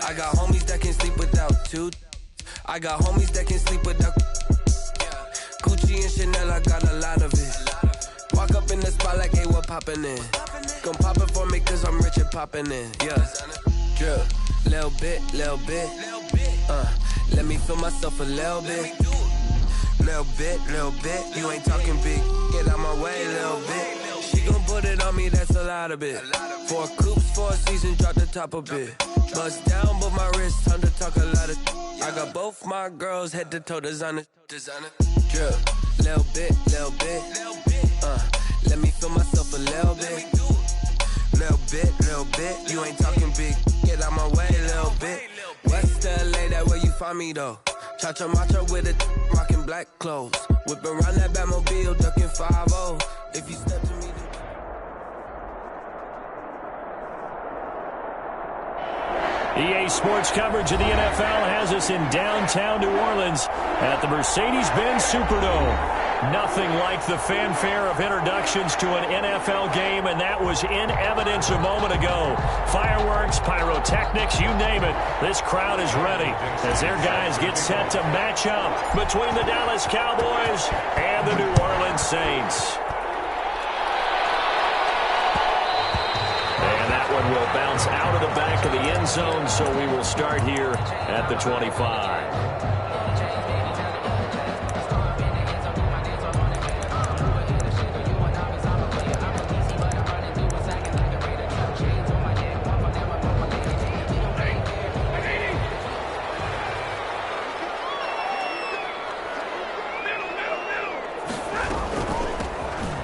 I got homies that can sleep without two. I got homies that can sleep without. Gucci and Chanel, I got a lot of it. Walk up in the spot like, hey, what poppin' in? Gon' pop it for me cause I'm rich and poppin' in. Yeah, drip, little bit. Let me feel myself a little bit. Little bit. You ain't talking big. Get out my way, little bit. She gon' put it on me, that's a lot of it. 4 coupes, 4 seasons, drop the top a bit. Bust down, but my wrist, time to talk a lot of. I got both my girls head to toe designer. Drip, little bit. Let me feel myself a little bit. Little bit. You ain't talking big. Get out my way, little bit. West LA, that where you find me though. Cha-cha matcha with it, rocking black clothes. Whip around that Batmobile, ducking 5-0. If you step to me. EA Sports coverage of the NFL has us in downtown New Orleans at the Mercedes-Benz Superdome. Nothing like the fanfare of introductions to an NFL game, and that was in evidence a moment ago. Fireworks, pyrotechnics, you name it. This crowd is ready as their guys get set to match up between the Dallas Cowboys and the New Orleans Saints. And that one will bounce out of the back of the end zone, so we will start here at the 25.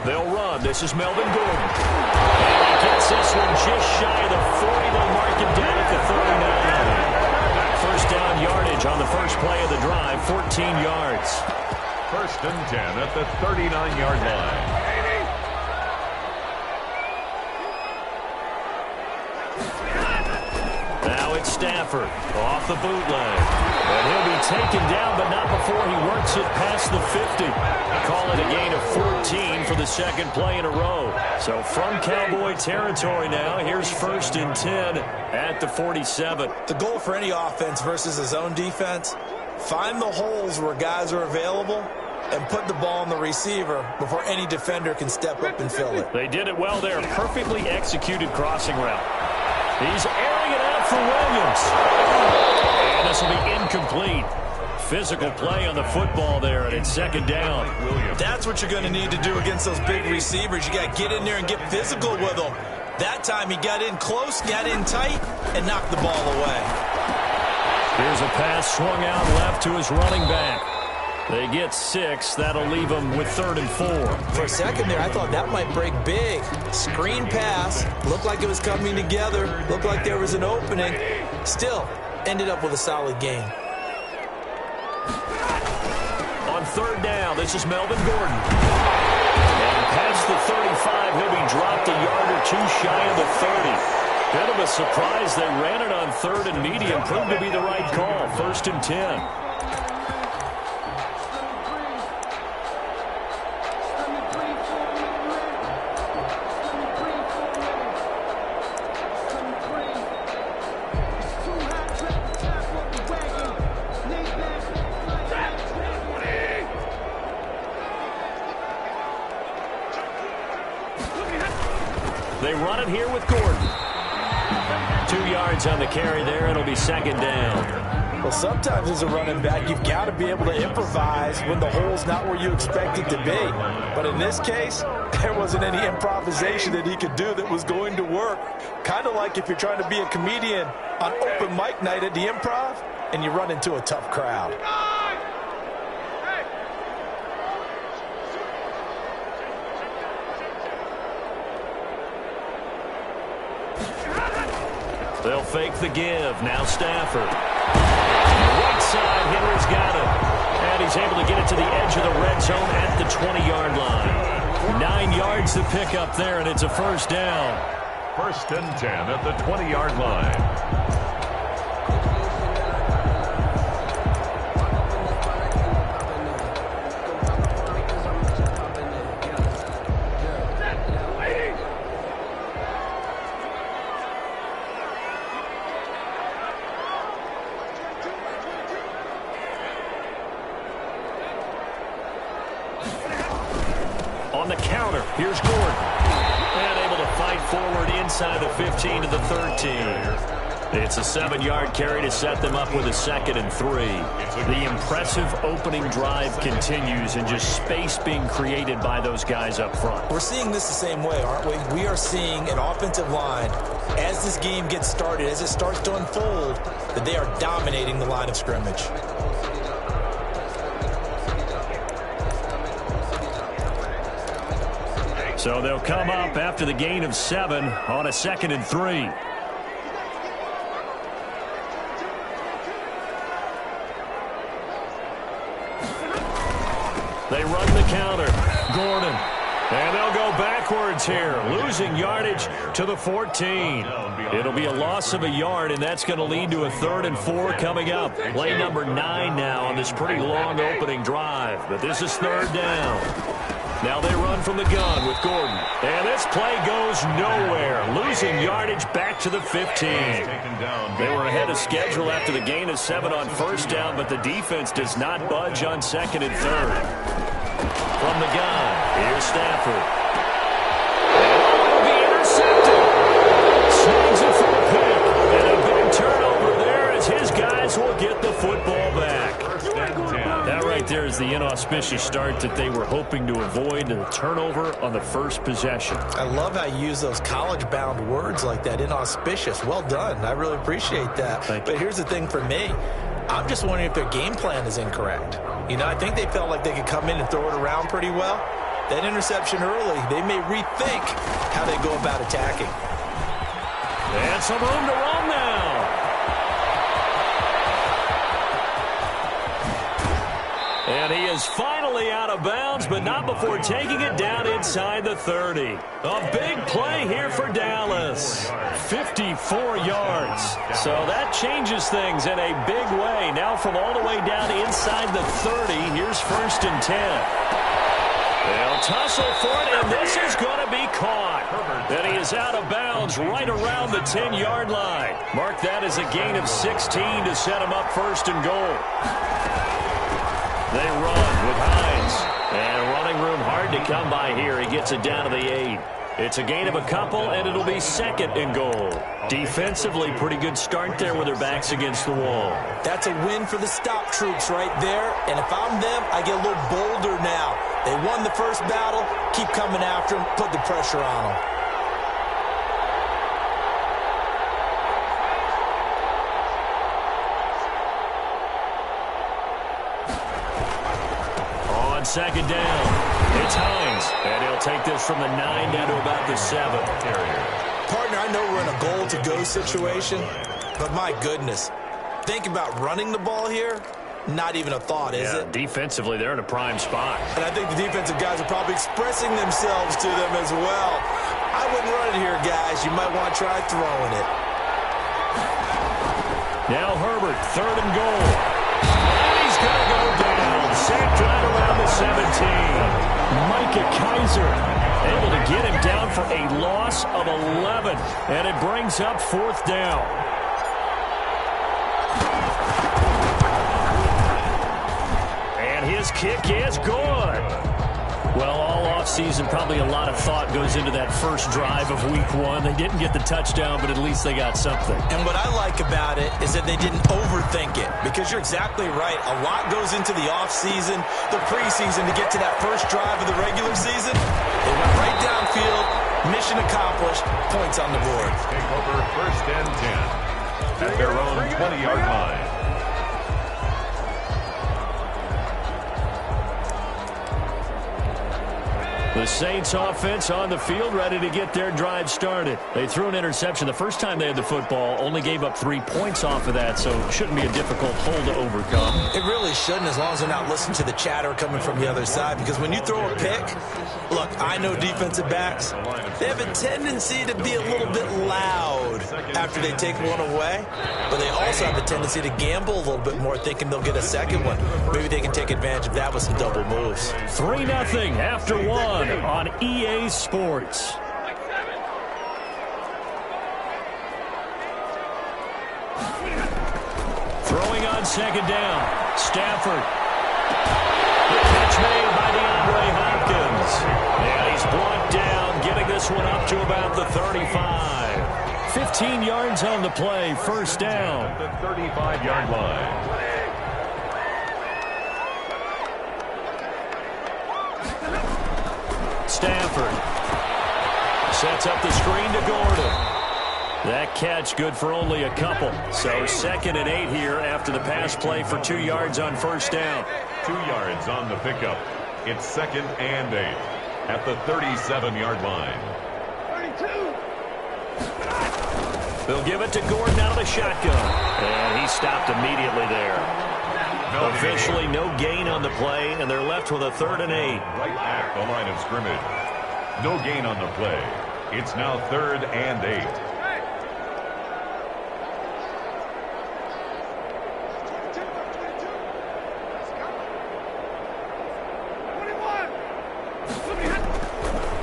They'll run. This is Melvin Gordon. And he gets this one just shy of the 40. They'll mark him down at the 39. First down yardage on the first play of the drive, 14 yards. 1st and 10 at the 39-yard line. Now it's Stafford off the bootleg. And he'll be taken down, but not before he works it past the 50. Call it a gain of 14 for the second play in a row. So from Cowboy territory now, here's 1st and 10 at the 47. The goal for any offense versus his own defense, find the holes where guys are available and put the ball on the receiver before any defender can step up and fill it. They did it well there. Perfectly executed crossing route. He's airing it out for Williams. And this will be incomplete. Physical play on the football there, and it's 2nd down. That's what you're going to need to do against those big receivers. You got to get in there and get physical with them. That time he got in close, got in tight, and knocked the ball away. Here's a pass swung out left to his running back. They get 6. That'll leave them with 3rd and 4. For a second there, I thought that might break big. Screen pass. Looked like it was coming together. Looked like there was an opening. Still, ended up with a solid gain. On 3rd down, this is Melvin Gordon. And past the 35, he'll be dropped a yard or 2 shy of the 30. Bit of a surprise. They ran it on 3rd and medium. Proved to be the right call. 1st and 10. They run it here with Gordon. 2 yards on the carry there. It'll be 2nd down. Well, sometimes as a running back, you've got to be able to improvise when the hole's not where you expect it to be. But in this case, there wasn't any improvisation that he could do that was going to work. Kind of like if you're trying to be a comedian on open mic night at the Improv and you run into a tough crowd. They'll fake the give. Now Stafford. Right side, Henry's got it. And he's able to get it to the edge of the red zone at the 20-yard line. 9 yards to pick up there, and it's a 1st down. 1st and 10 at the 20-yard line. Here's Gordon. And able to fight forward inside the 15 to the 13. It's a 7-yard carry to set them up with a 2nd and 3. The impressive opening drive continues and just space being created by those guys up front. We're seeing this the same way, aren't we? We are seeing an offensive line, as this game gets started, as it starts to unfold, that they are dominating the line of scrimmage. So they'll come up after the gain of 7 on a 2nd and 3. They run the counter. Gordon. And they'll go backwards here, losing yardage to the 14. It'll be a loss of a yard, and that's going to lead to a 3rd and 4 coming up. Play number 9 now on this pretty long opening drive. But this is 3rd down. Now they run from the gun with Gordon. And this play goes nowhere, losing yardage back to the 15. They were ahead of schedule after the gain of 7 on 1st down, but the defense does not budge on 2nd and 3rd. From the gun, here's Stafford. And it'll be intercepted. Snags it for a pick. And a big turnover there as his guys will get the football back. That right there is the inauspicious start that they were hoping to avoid, the turnover on the first possession. I love how you use those college-bound words like that, inauspicious. Well done. I really appreciate that. But here's the thing for me. I'm just wondering if their game plan is incorrect. You know, I think they felt like they could come in and throw it around pretty well. That interception early, they may rethink how they go about attacking. And some room to run now. And he is finally out of bounds, but not before taking it down inside the 30. A big play here for Dallas. 54 yards. So that changes things in a big way. Now from all the way down inside the 30, here's 1st and 10. They'll tussle for it, and this is going to be caught. And he is out of bounds right around the 10-yard line. Mark that as a gain of 16 to set him up 1st and goal. They run with Hines. And running room hard to come by here. He gets it down to the 8. It's a gain of a couple, and it'll be 2nd and goal. Defensively, pretty good start there with their backs against the wall. That's a win for the stop troops right there. And if I'm them, I get a little bolder now. They won the first battle. Keep coming after them. Put the pressure on them. On 2nd down, it's Hines. And he'll take this from the 9 down to about the 7. Partner, I know we're in a goal-to-go situation, but my goodness. Think about running the ball here. Not even a thought, is it? Defensively, they're in a prime spot. And I think the defensive guys are probably expressing themselves to them as well. I wouldn't run it here, guys. You might want to try throwing it. Now Herbert, 3rd and goal. And he's going to go down. Sacked right around the 17. Micah Kiser able to get him down for a loss of 11. And it brings up 4th down. And his kick is good. Well, all offseason, probably a lot of thought goes into that first drive of week 1. They didn't get the touchdown, but at least they got something. And what I like about it is that they didn't overthink it, because you're exactly right. A lot goes into the offseason, the preseason, to get to that first drive of the regular season. They went right downfield, mission accomplished, points on the board. Take over 1st and 10 at their own 20-yard line. The Saints offense on the field, ready to get their drive started. They threw an interception the first time they had the football, only gave up 3 points off of that, so it shouldn't be a difficult hole to overcome. It really shouldn't, as long as they're not listening to the chatter coming from the other side, because when you throw a pick, look, I know defensive backs, they have a tendency to be a little bit loud after they take one away, but they also have a tendency to gamble a little bit more, thinking they'll get a second one. Maybe they can take advantage of that with some double moves. 3-0 after 1 on EA Sports. Throwing on 2nd down. Stafford. The catch made by DeAndre Hopkins. Hopkins. And he's brought down, getting this one up to about the 35. 15 yards on the play, first down. The 35-yard line. Stafford sets up the screen to Gordon. That catch good for only a couple. So 2nd and 8 here after the pass play for 2 yards on first down. 2 yards on the pickup. It's 2nd and 8 at the 37-yard line. 32. They'll give it to Gordon out of the shotgun. And he stopped immediately there. Officially no gain on the play, and they're left with a 3rd and 8. Right at the line of scrimmage. No gain on the play. It's now 3rd and 8.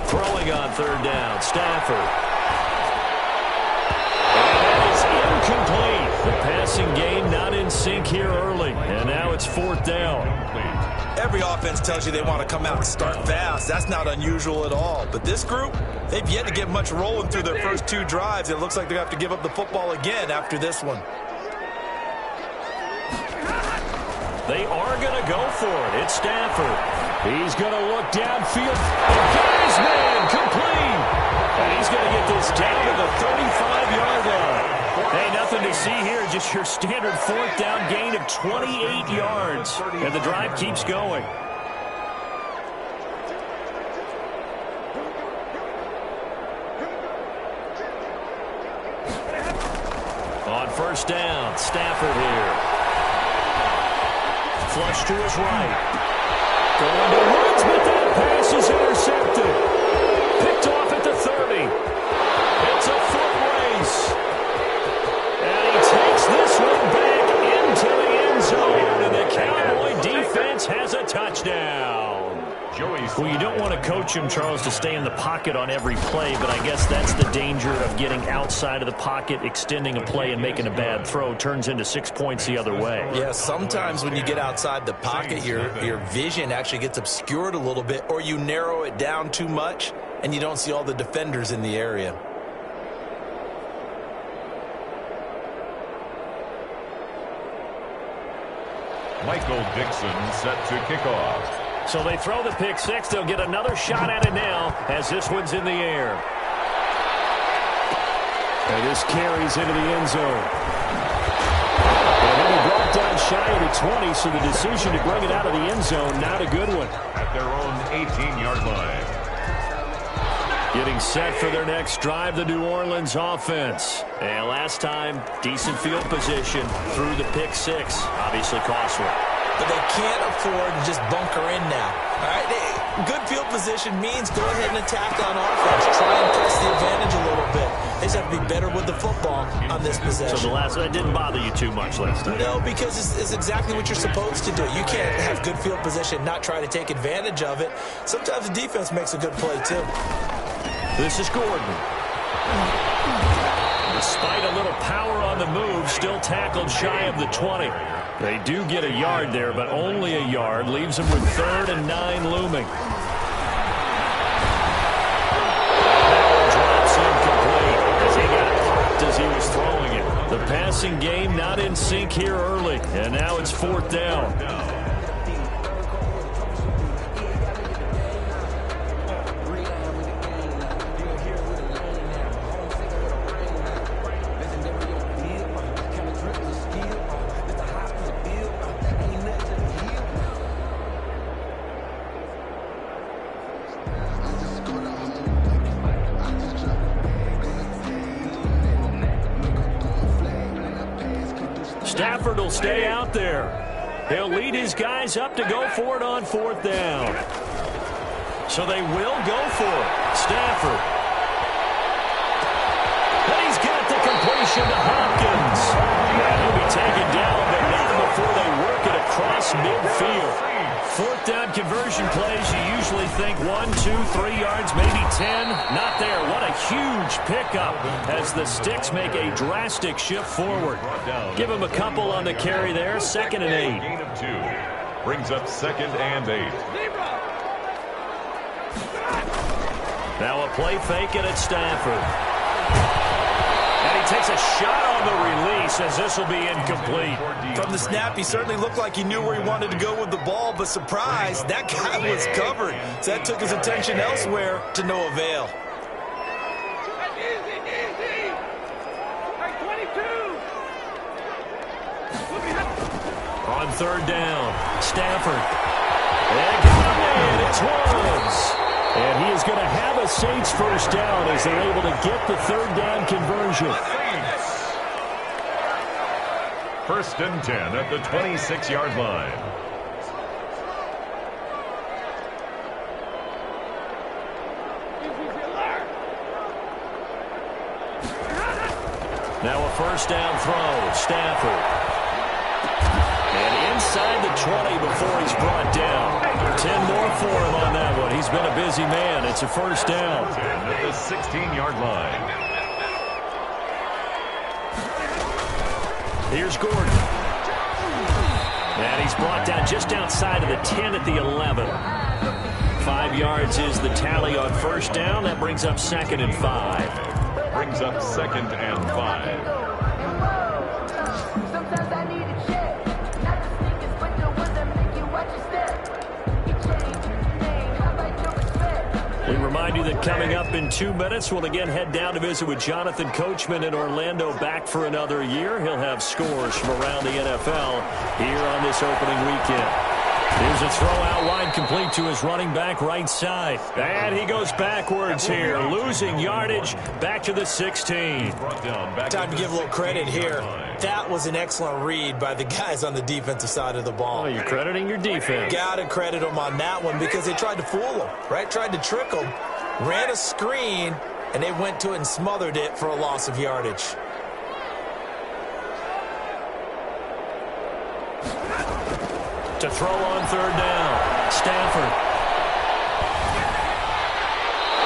Throwing on 3rd down, Stafford. And that is incomplete. The passing game not in sync here early, and now it's 4th down. Every offense tells you they want to come out and start fast. That's not unusual at all. But this group, they've yet to get much rolling through their first 2 drives. It looks like they have to give up the football again after this one. They are going to go for it. It's Stafford. He's going to look downfield. And got his man complete. And he's going to get this down to the 35-yard line. Hey, nothing to see here. Just your standard 4th down gain of 28 yards. And the drive keeps going. On first down, Stafford here. Flush to his right. Going to Woods, but that pass is intercepted. Picked off at the 30. It's a foot race. And he takes this one back into the end zone. And the Cowboy defense has a touchdown. Well, you don't want to coach him, Charles, to stay in the pocket on every play, but I guess that's the danger of getting outside of the pocket, extending a play, and making a bad throw. Turns into 6 points the other way. Yeah, sometimes when you get outside the pocket, your vision actually gets obscured a little bit, or you narrow it down too much, and you don't see all the defenders in the area. Michael Dixon set to kick off. So they throw the pick six. They'll get another shot at it now as this one's in the air. And this carries into the end zone. And then he brought down shy of the 20, so the decision to bring it out of the end zone, not a good one. At their own 18-yard line. Getting set for their next drive, the New Orleans offense. And last time, decent field position through the pick six. Obviously costly. But they can't afford to just bunker in now. All right, good field position means go ahead and attack on offense. Try and press the advantage a little bit. They just have to be better with the football on this possession. So the last one didn't bother you too much last time? No, because it's exactly what you're supposed to do. You can't have good field position, not try to take advantage of it. Sometimes the defense makes a good play, too. This is Gordon. Despite a little power on the move, still tackled shy of the 20. They do get a yard there, but only a yard. Leaves them with 3rd and 9 looming. Drops incomplete as he got clocked as he was throwing it. The passing game not in sync here early, and now it's 4th down. Stafford will stay out there. He'll lead his guys up to go for it on 4th down. So they will go for it. Stafford. And he's got the completion to Hopkins. And he'll be taken down, but not before they work it across midfield. 4th down conversion plays, you usually think 1, 2, 3 yards, maybe 10. Not there. What a huge pickup as the Sticks make a drastic shift forward. Give him a couple on the carry there. 2nd and 8. Gain of 2. Brings up 2nd and 8. Now a play fake, and it's Stafford. And he takes a shot on the release as this will be incomplete. From the snap, he certainly looked like he knew where he wanted to go with the ball, but surprise, that guy was covered. So that took his attention elsewhere to no avail. On third down, Stafford. And it's Woods. And he is going to have a Saints first down as they're able to get the third down conversion. First and 10 at the 26-yard line. Now a first down throw, Stafford. And inside the 20 before he's brought down. 10 more for him on that one. He's been a busy man. It's a first down. At the 16-yard line. Here's Gordon. And he's brought down just outside of the 10 at the 11. 5 yards is the tally on first down. That brings up 2nd and 5. Brings up 2nd and 5. We remind you that coming up in 2 minutes, we'll again head down to visit with Jonathan Coachman in Orlando, back for another year. He'll have scores from around the NFL here on this opening weekend. Here's a throw out wide, complete to his running back right side. And he goes backwards here, losing yardage back to the 16. Time to give a little credit here. That was an excellent read by the guys on the defensive side of the ball. Oh, you're crediting your defense. Got to credit them on that one because they tried to fool him, right? Tried to trick him, ran a screen, and they went to it and smothered it for a loss of yardage. To throw on third down, Stafford.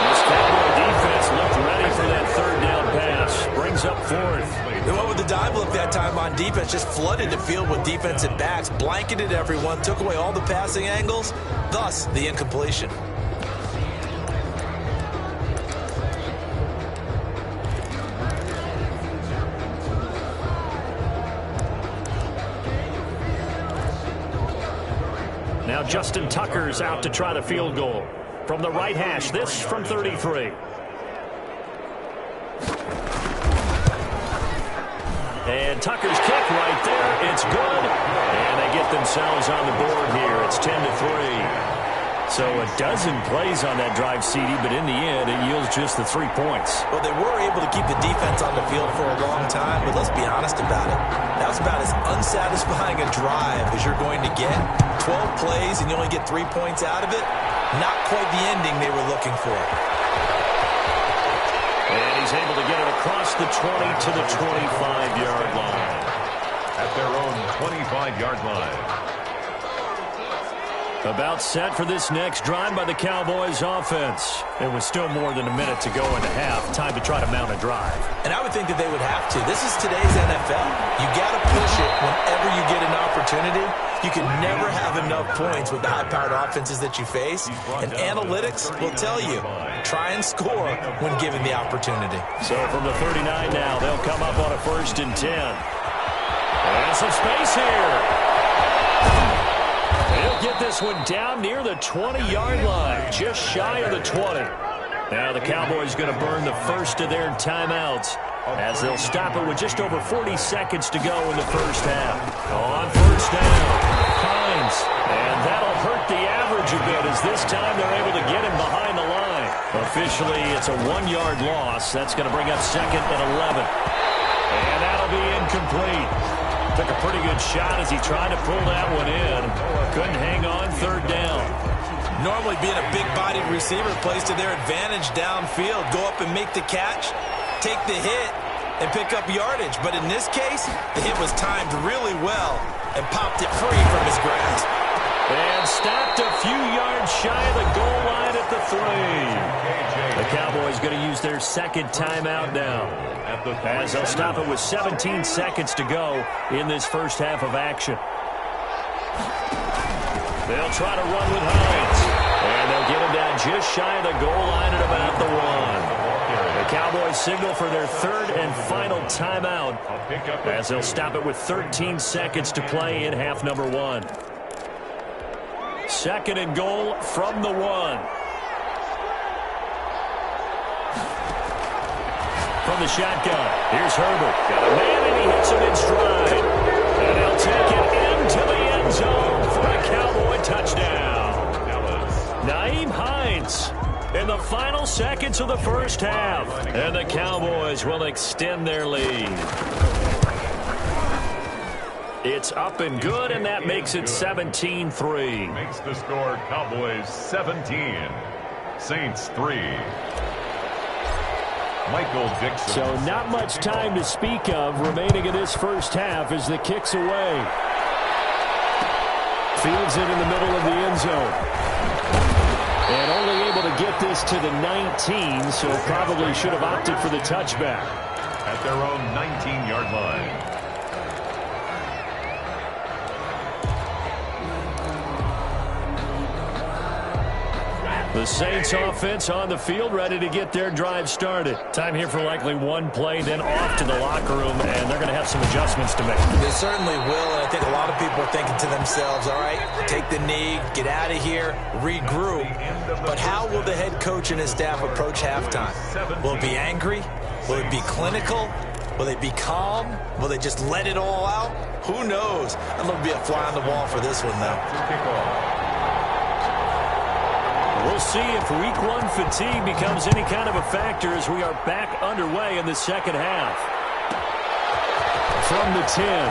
This Cowboy defense looked ready for that third down pass. Brings up 4th. They went with the dive look that time on defense, just flooded the field with defensive backs, blanketed everyone, took away all the passing angles, thus the incompletion. Now Justin Tucker's out to try the field goal. From the right hash, this from 33. And Tucker's kick right there. It's good. And they get themselves on the board here. It's 10-3. So a dozen plays on that drive, CD, but in the end, it yields just the 3 points. Well, they were able to keep the defense on the field for a long time, but let's be honest about it. That was about as unsatisfying a drive as you're going to get. 12 plays and you only get 3 points out of it. Not quite the ending they were looking for. And he's able to get it across the 20 to the 25-yard line. At their own 25-yard line. About set for this next drive by the Cowboys offense. There was still more than a minute to go in the half. Time to try to mount a drive. And I would think that they would have to. This is today's NFL. You got to push it whenever you get an opportunity. You can never have enough points with the high-powered offenses that you face. And analytics will tell you, try and score when given the opportunity. So from the 39 now, they'll come up on a 1st and 10. And some space here. They'll get this one down near the 20-yard line, just shy of the 20. Now the Cowboys going to burn the first of their timeouts as they'll stop it with just over 40 seconds to go in the first half. On first down, Hines. And that'll hurt the average a bit as this time they're able to get him behind the line. Officially, it's a 1-yard loss. That's going to bring up 2nd and 11. And that'll be incomplete. Took a pretty good shot as he tried to pull that one in. Couldn't hang on, 3rd down. Normally being a big-bodied receiver plays to their advantage downfield. Go up and make the catch, take the hit, and pick up yardage. But in this case, the hit was timed really well and popped it free from his grasp. And stopped a few yards shy of the goal line at the 3. The Cowboys going to use their 2nd timeout now, as they'll stop it with 17 seconds to go in this first half of action. They'll try to run with Hines. And they'll get him down just shy of the goal line at about the 1. The Cowboys signal for their third and final timeout as they'll stop it with 13 seconds to play in half number 1. Second and goal from the 1. From the shotgun, here's Herbert. Got a man, and he hits him in stride. And he'll take it into the end zone for a Cowboy touchdown. Nyheim Hines in the final seconds of the first half. And the Cowboys will extend their lead. It's up and good, and that makes it 17-3. Makes the score Cowboys 17, Saints 3. Michael Dixon. So not much time to speak of remaining in this first half as the kick's away. Fields it in the middle of the end zone. And only able to get this to the 19, so probably should have opted for the touchback. At their own 19-yard line. The Saints offense on the field, ready to get their drive started. Time here for likely one play, then off to the locker room, and they're going to have some adjustments to make. They certainly will, and I think a lot of people are thinking to themselves, all right, take the knee, get out of here, regroup. But how will the head coach and his staff approach halftime? Will it be angry? Will it be clinical? Will they be calm? Will they just let it all out? Who knows? I'm going to be a fly on the wall for this one, though. We'll see if week 1 fatigue becomes any kind of a factor as we are back underway in the second half. From the 10.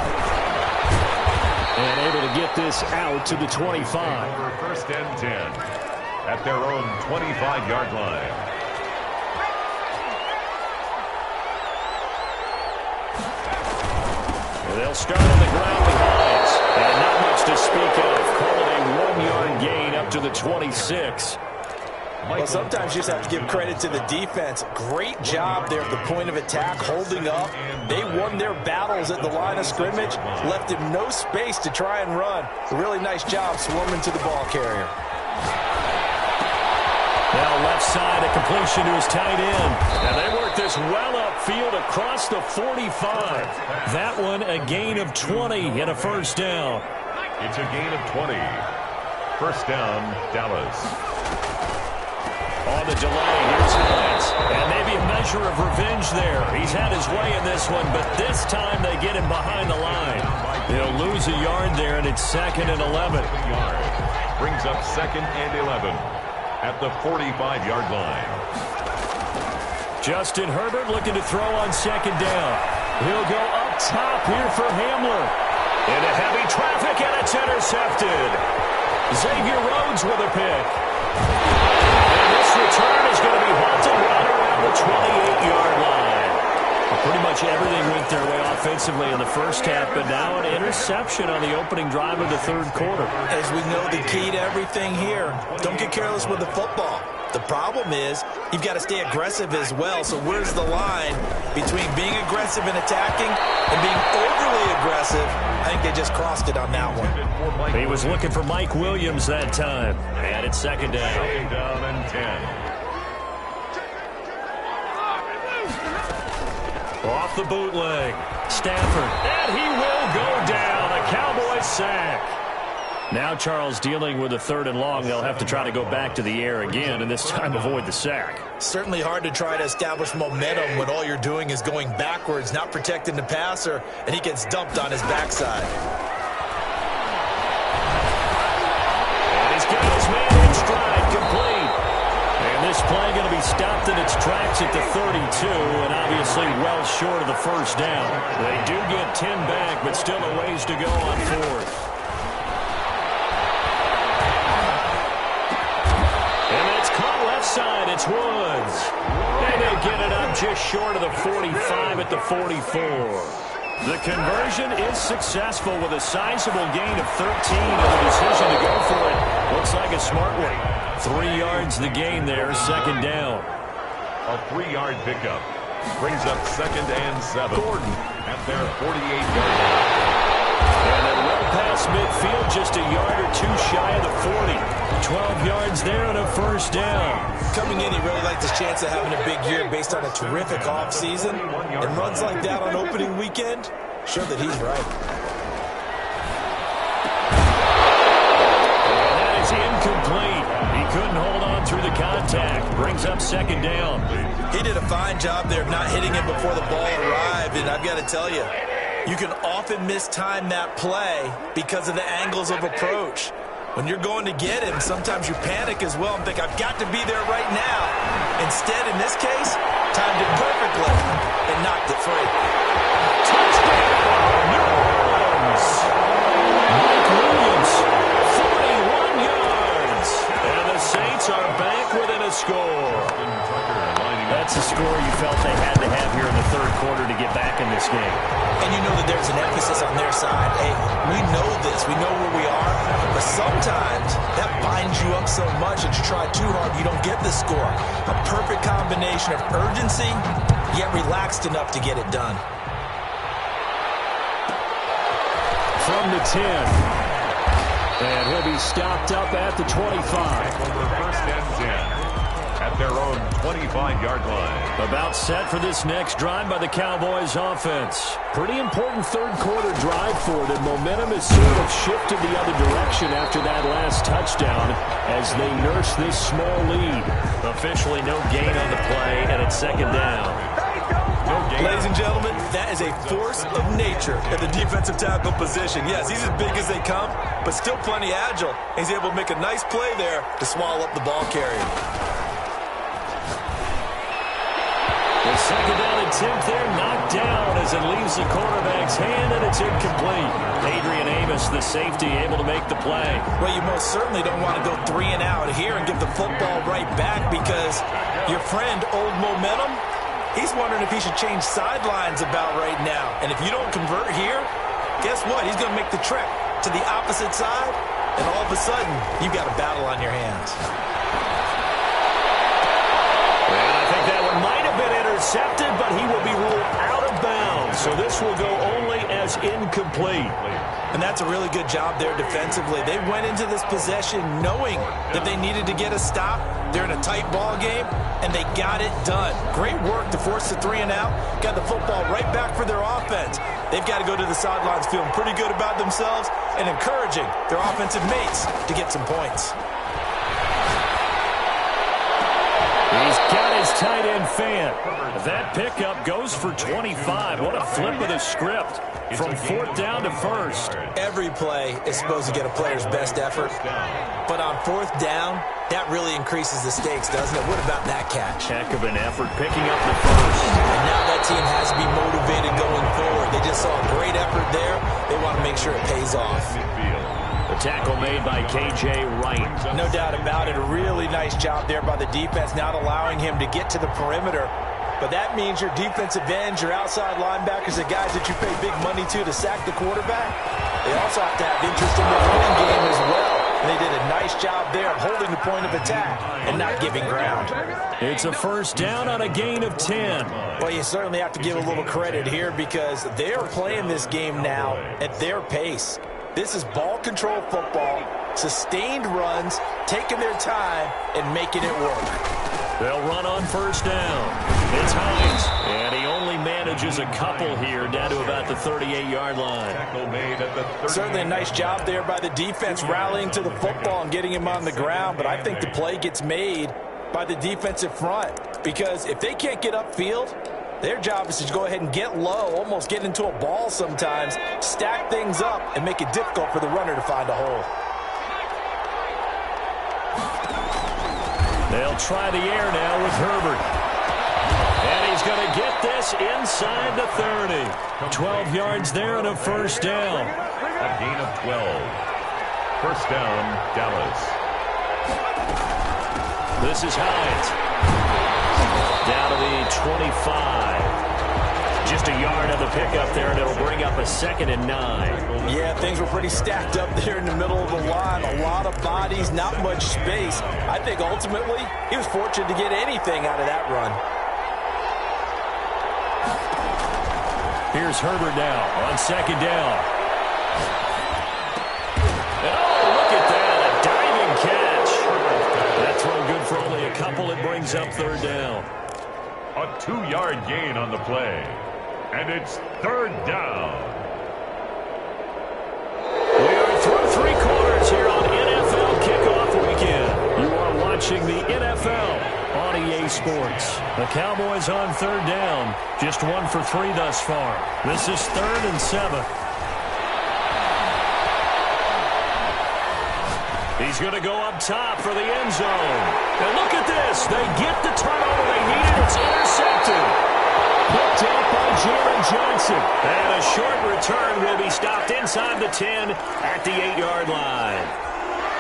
And able to get this out to the 25. First and 10 at their own 25-yard line. They'll start on the ground behind. And not much to speak of. Call it a 1-yard gain up to the 26. Well, sometimes you just have to give credit to the defense. Great job there at the point of attack, holding up. They won their battles at the line of scrimmage, left him no space to try and run. A really nice job swarming to the ball carrier. Now left side, a completion to his tight end. And they work this well upfield across the 45. That one a gain of 20 and a first down. It's a gain of 20. First down, Dallas. On the delay, here's Hines. And maybe a measure of revenge there. He's had his way in this one, but this time they get him behind the line. They'll lose a yard there, and it's 2nd and 11. Brings up 2nd and 11 at the 45-yard line. Justin Herbert looking to throw on 2nd down. He'll go up top here for Hamler. Into heavy traffic, and it's intercepted. Xavier Rhodes with a pick. And this return is going to be halted right around the 28-yard line. Pretty much everything went their way offensively in the first half, but now an interception on the opening drive of the third quarter. As we know, the key to everything here, don't get careless with the football. The problem is you've got to stay aggressive as well. So where's the line between being aggressive and attacking and being overly aggressive? I think they just crossed it on that one. He was looking for Mike Williams that time. And it's 2nd down. 2nd down and 10. Off the bootleg. Stafford. And he will go down. A Cowboys sack. Now Charles dealing with a 3rd and long. They'll have to try to go back to the air again and this time avoid the sack. Certainly hard to try to establish momentum when all you're doing is going backwards, not protecting the passer, and he gets dumped on his backside. And he's got his man in stride, complete. And this play going to be stopped in its tracks at the 32, and obviously well short of the first down. They do get 10 back, but still a ways to go on 4th. Side, it's Woods. And they get it up just short of the 45 at the 44. The conversion is successful with a sizable gain of 13 and the decision to go for it. Looks like a smart one. 3 yards the gain there, 2nd down. A 3-yard pickup brings up 2nd and 7. Gordon at their 48-yard line. And then well past midfield, just a yard or two shy of the 40. 12 yards there and a first down. Coming in, he really liked his chance of having a big year based on a terrific offseason. And runs like that on opening weekend show that he's right. And that is incomplete. He couldn't hold on through the contact. Brings up second down. He did a fine job there of not hitting it before the ball arrived. And I've got to tell you, you can often mistime that play because of the angles of approach. When you're going to get him, sometimes you panic as well and think, I've got to be there right now. Instead, in this case, timed it perfectly and knocked it free. Touchdown, New Orleans. Mike Williams, 41 yards. And the Saints are back within a score. That's a score you felt they had to have here in the third quarter to get back in this game. And you know that there's an emphasis on their side. Hey, we know this. We know where we are. But sometimes that binds you up so much that you try too hard, you don't get the score. A perfect combination of urgency, yet relaxed enough to get it done. From the 10. And he'll be stopped up at the 25. First and 10. At their own 25-yard line. About set for this next drive by the Cowboys offense. Pretty important third quarter drive for them. Momentum has sort of shifted the other direction after that last touchdown as they nurse this small lead. Officially no gain on the play, and it's second down. Ladies and gentlemen, that is a force of nature at the defensive tackle position. Yes, he's as big as they come, but still plenty agile. He's able to make a nice play there to swallow up the ball carrier. The second down attempt there knocked down as it leaves the quarterback's hand, and it's incomplete. Adrian Amos, the safety, able to make the play. Well, you most certainly don't want to go 3 and out here and give the football right back because your friend, Old Momentum, he's wondering if he should change sidelines about right now. And if you don't convert here, guess what? He's going to make the trek to the opposite side, and all of a sudden, you've got a battle on your hands. And I think that one might have been intercepted, but he will be ruled out of bounds. So this will go only as incomplete. And that's a really good job there defensively. They went into this possession knowing that they needed to get a stop. They're in a tight ball game, and they got it done. Great work to force the 3 and out. Got the football right back for their offense. They've got to go to the sidelines feeling pretty good about themselves and encouraging their offensive mates to get some points. He's got his tight end fan. That pickup goes for 25. What a flip of the script from fourth down to first. Every play is supposed to get a player's best effort. But on fourth down, that really increases the stakes, doesn't it? What about that catch? Heck of an effort picking up the first. And now that team has to be motivated going forward. They just saw a great effort there. They want to make sure it pays off. The tackle made by K.J. Wright. No doubt about it. A really nice job there by the defense, not allowing him to get to the perimeter. But that means your defensive ends, your outside linebackers, the guys that you pay big money to sack the quarterback, they also have to have interest in the running game as well. And they did a nice job there of holding the point of attack and not giving ground. It's a first down on a gain of 10. Well, you certainly have to give a little credit here because they are playing this game now at their pace. This is ball control football, sustained runs, taking their time, and making it work. They'll run on first down. It's Hines, and he only manages a couple here down to about the 38-yard line. Certainly a nice job there by the defense rallying to the football and getting him on the ground, but I think the play gets made by the defensive front because if they can't get upfield, their job is to go ahead and get low, almost get into a ball sometimes, stack things up, and make it difficult for the runner to find a hole. They'll try the air now with Herbert. And he's going to get this inside the 30. 12 yards there and a first down. A gain of 12. First down, Dallas. This is Hines. Down to the 25. Just a yard of the pickup there, and it'll bring up a 2nd and 9. Yeah, things were pretty stacked up there in the middle of the line. A lot of bodies, not much space. I think ultimately he was fortunate to get anything out of that run. Here's Herbert now on 2nd down. And oh, look at that, a diving catch. brings up third down. A 2-yard gain on the play. And it's third down. We are through 3 quarters here on NFL Kickoff Weekend. You are watching the NFL on EA Sports. The Cowboys on third down. Just 1 for 3 thus far. This is 3rd and 7. He's going to go up top for the end zone. And look at this. They get the turnover they needed. It's intercepted. Picked up by Jaron Johnson. And a short return will be stopped inside the 10 at the 8-yard line.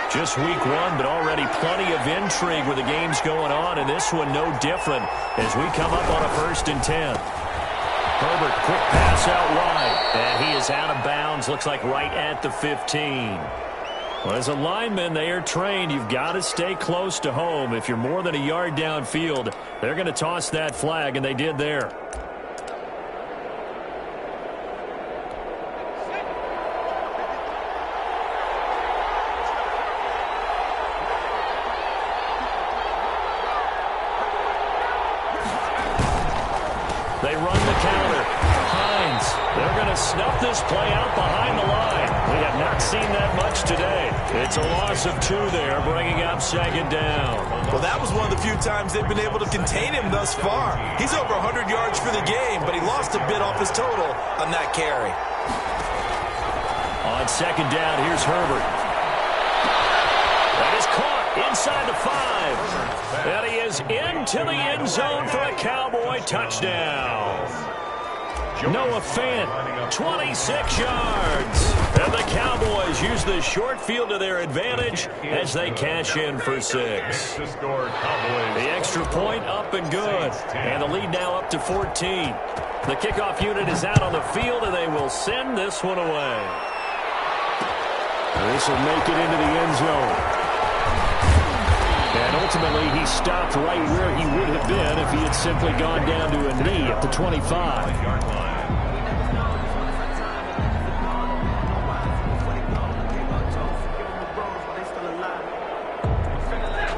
Just week 1, but already plenty of intrigue with the games going on. And this one no different as we come up on a 1st and 10. Herbert, quick pass out wide. And he is out of bounds. Looks like right at the 15. Well, as a lineman, they are trained. You've got to stay close to home. If you're more than a yard downfield, they're going to toss that flag, and they did there. They run the counter. Hines, they're going to snuff this play out behind the line. We have not seen that much today. It's a loss of 2 there, bringing up 2nd down. Well, that was one of the few times they've been able to contain him thus far. He's over 100 yards for the game, but he lost a bit off his total on that carry. On 2nd down, here's Herbert. That is caught inside the 5. And he is into the end zone for a Cowboy touchdown. Noah Fant, 26 yards. And the Cowboys use the short field to their advantage as they cash in for 6. The extra point up and good. And the lead now up to 14. The kickoff unit is out on the field, and they will send this one away. This will make it into the end zone. And ultimately, he stopped right where he would have been if he had simply gone down to a knee at the 25.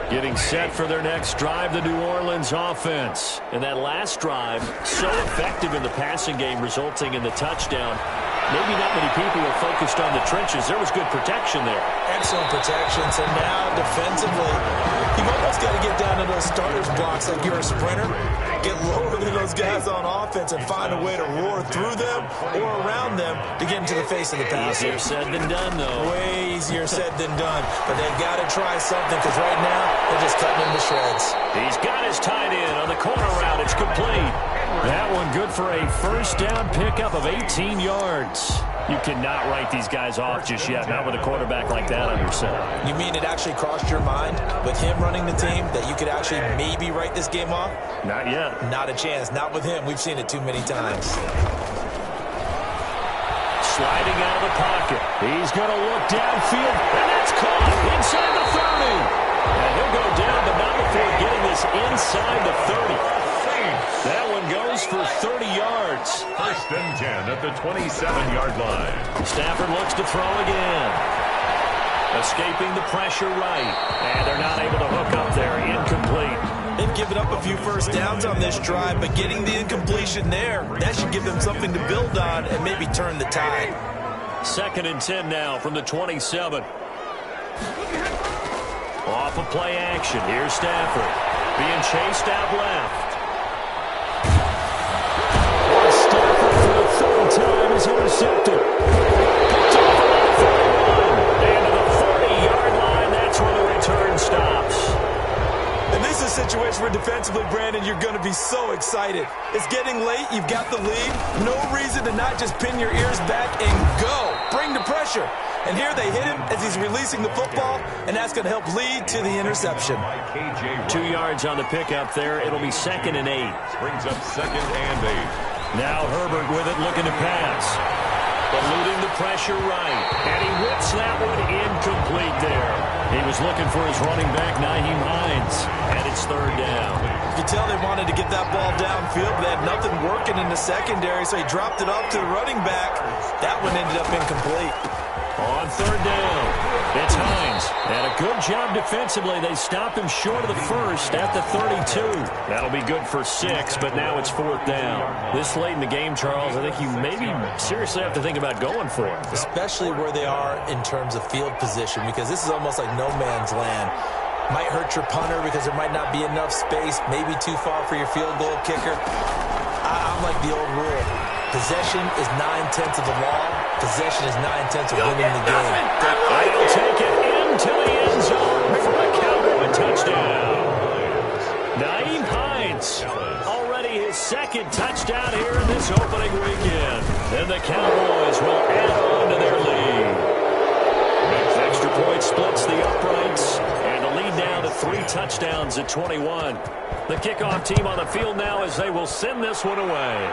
Getting set for their next drive, the New Orleans offense. And that last drive, so effective in the passing game, resulting in the touchdown. Maybe not many people were focused on the trenches. There was good protection there. Excellent protection. So now defensively, you've almost got to get down to those starters blocks like you're a sprinter. Get lower than those guys on offense and find a way to roar through them or around them to get into the face of the passer. Easier said than done, though. Way easier said than done. But they've got to try something because right now they're just cutting him to shreds. He's got his tight end on the corner route. It's complete. That one good for a 1st down pickup of 18 yards. You cannot write these guys off just yet, not with a quarterback like that on your center. You mean it actually crossed your mind with him running the team that you could actually maybe write this game off? Not yet. Not a chance. Not with him. We've seen it too many times. Sliding out of the pocket. He's going to look downfield, and that's caught inside the 30. And he'll go down, but not before getting this inside the 30. That one goes for 30 yards. 1st and 10 at the 27-yard line. Stafford looks to throw again. Escaping the pressure right. And they're not able to hook up there. Incomplete. They've given up a few 1st downs on this drive, but getting the incompletion there, that should give them something to build on and maybe turn the tide. 2nd and 10 now from the 27. Off of play action. Here's Stafford. Being chased out left. Stafford for the 3rd time is intercepted. Picked off around 31. And to the 40-yard line, that's where the return stops. And this is a situation where defensively, Brandon, you're going to be so excited. It's getting late. You've got the lead. No reason to not just pin your ears back and go. Bring the pressure. And here they hit him as he's releasing the football, and that's going to help lead to the interception. 2 yards on the pickup there. It'll be 2nd and 8. Brings up 2nd and 8. Now Herbert with it, looking to pass. Eluding the pressure right. And he whips that one incomplete there. He was looking for his running back, Nyheim Hines. And it's 3rd down. You can tell they wanted to get that ball downfield, but they had nothing working in the secondary, so he dropped it off to the running back. That one ended up incomplete. On 3rd down, it's Hines. And a good job defensively. They stop him short of the first at the 32. That'll be good for 6, but now it's 4th down. This late in the game, Charles, I think you maybe seriously have to think about going for it. Especially where they are in terms of field position, because this is almost like no man's land. Might hurt your punter because there might not be enough space, maybe too far for your field goal kicker. I'm like the old rule. Possession is 9/10 of the law. Possession is 9/10 of winning the game. They'll take it into the end zone for a Cowboy touchdown. Nyheim Hines, already his 2nd touchdown here in this opening weekend. And the Cowboys will add on to their lead. Extra point splits the uprights, and the lead now to 3 touchdowns at 21. The kickoff team on the field now as they will send this one away.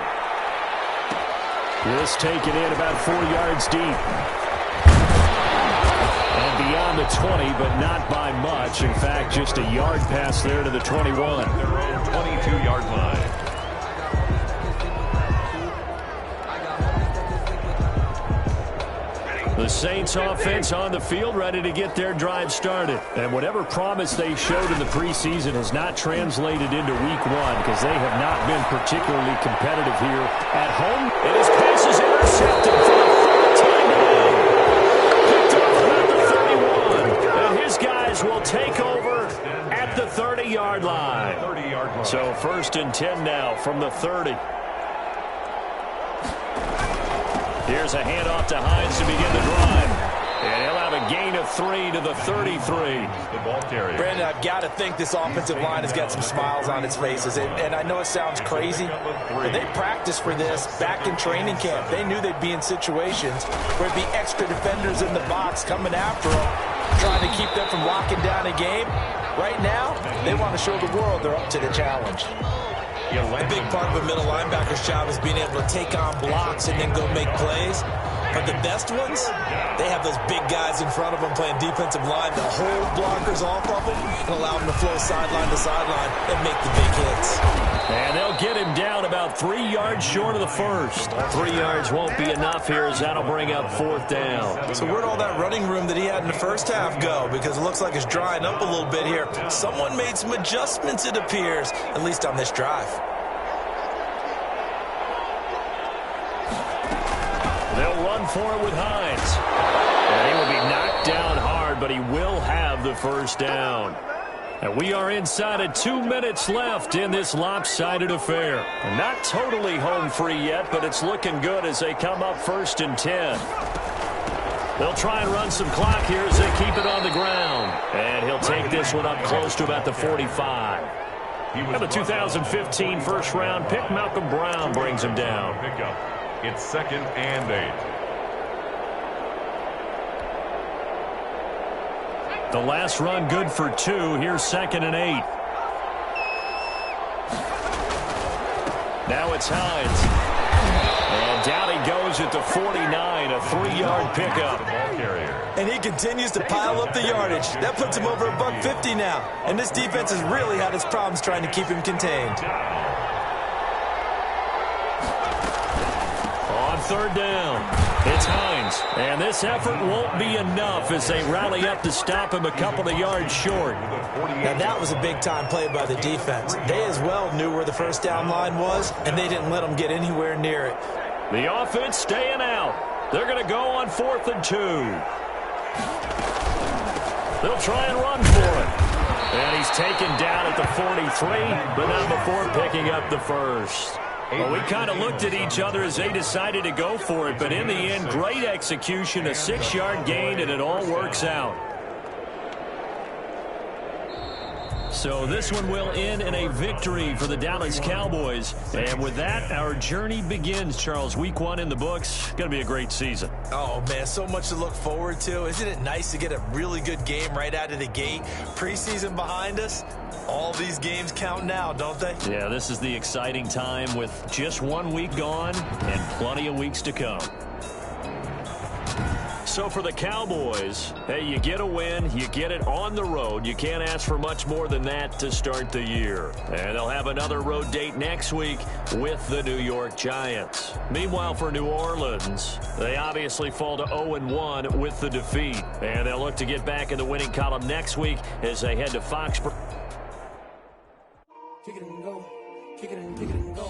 This taken in about 4 yards deep. And beyond the 20, but not by much. In fact, just a yard pass there to the 21. Their own 22-yard line. The Saints offense on the field, ready to get their drive started. And whatever promise they showed in the preseason has not translated into week 1 because they have not been particularly competitive here at home. And his pass is intercepted for the 3rd time today. Picked off about the 31. And his guys will take over at the 30-yard line. So 1st and 10 now from the 30. Here's a handoff to Hines to begin the drive. And he'll have a gain of 3 to the 33. The ball carrier. Brandon, I've got to think this offensive line has got some smiles on its faces. And I know it sounds crazy, but they practiced for this back in training camp. They knew they'd be in situations where it'd be extra defenders in the box coming after them, trying to keep them from locking down a game. Right now, they want to show the world they're up to the challenge. A big part of a middle linebacker's job is being able to take on blocks and then go make plays. But the best ones, they have those big guys in front of them playing defensive line to hold blockers off of them and allow them to flow sideline to sideline and make the big hits. And they'll get him down about 3 yards short of the first. 3 yards won't be enough here as that'll bring up 4th down. So where'd all that running room that he had in the first half go? Because it looks like it's drying up a little bit here. Someone made some adjustments, it appears, at least on this drive. They'll run for it with Hines. And he will be knocked down hard, but he will have the 1st down. And we are inside of 2 minutes left in this lopsided affair. And not totally home free yet, but it's looking good as they come up 1st and 10. They'll try and run some clock here as they keep it on the ground. And he'll take this one up close to about the 45. And the 2015 first-round pick, Malcolm Brown, brings him down. Pickup. It's 2nd and 8. The last run good for 2. Here's 2nd and 8. Now it's Hines. And down he goes at the 49, a 3-yard pickup. And he continues to pile up the yardage. That puts him over $150 now. And this defense has really had its problems trying to keep him contained. On 3rd down, it's Hines. And this effort won't be enough as they rally up to stop him a couple of yards short. Now that was a big-time play by the defense. They as well knew where the 1st down line was, and they didn't let them get anywhere near it. The offense staying out. They're going to go on 4th and 2. They'll try and run for it. And he's taken down at the 43, but not before picking up the 1st. Well, we kind of looked at each other as they decided to go for it, but in the end, great execution, a 6-yard gain, and it all works out. So this one will end in a victory for the Dallas Cowboys. And with that, our journey begins, Charles. Week 1 in the books. Going to be a great season. Oh, man, so much to look forward to. Isn't it nice to get a really good game right out of the gate? Preseason behind us. All these games count now, don't they? Yeah, this is the exciting time with just 1 week gone and plenty of weeks to come. So for the Cowboys, hey, you get a win, you get it on the road. You can't ask for much more than that to start the year. And they'll have another road date next week with the New York Giants. Meanwhile, for New Orleans, they obviously fall to 0-1 with the defeat. And they'll look to get back in the winning column next week as they head to Foxborough. Kick it and go. Kick it and kick it and go.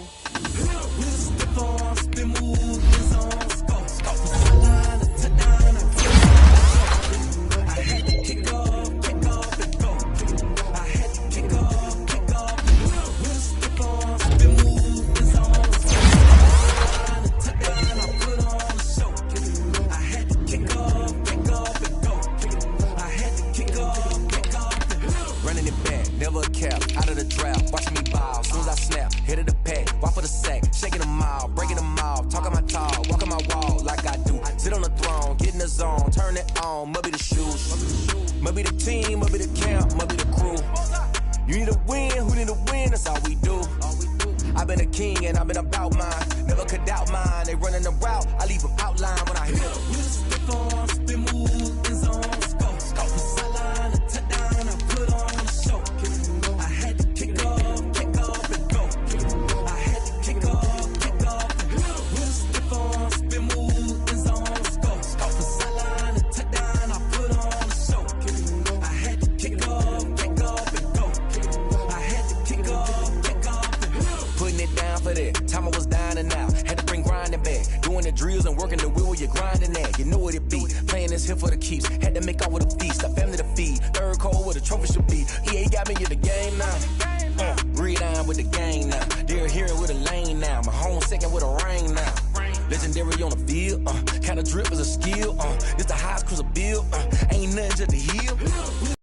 Legendary on the field, kind of drip is a skill. This the highest cruiser bill, ain't nothing to the heel.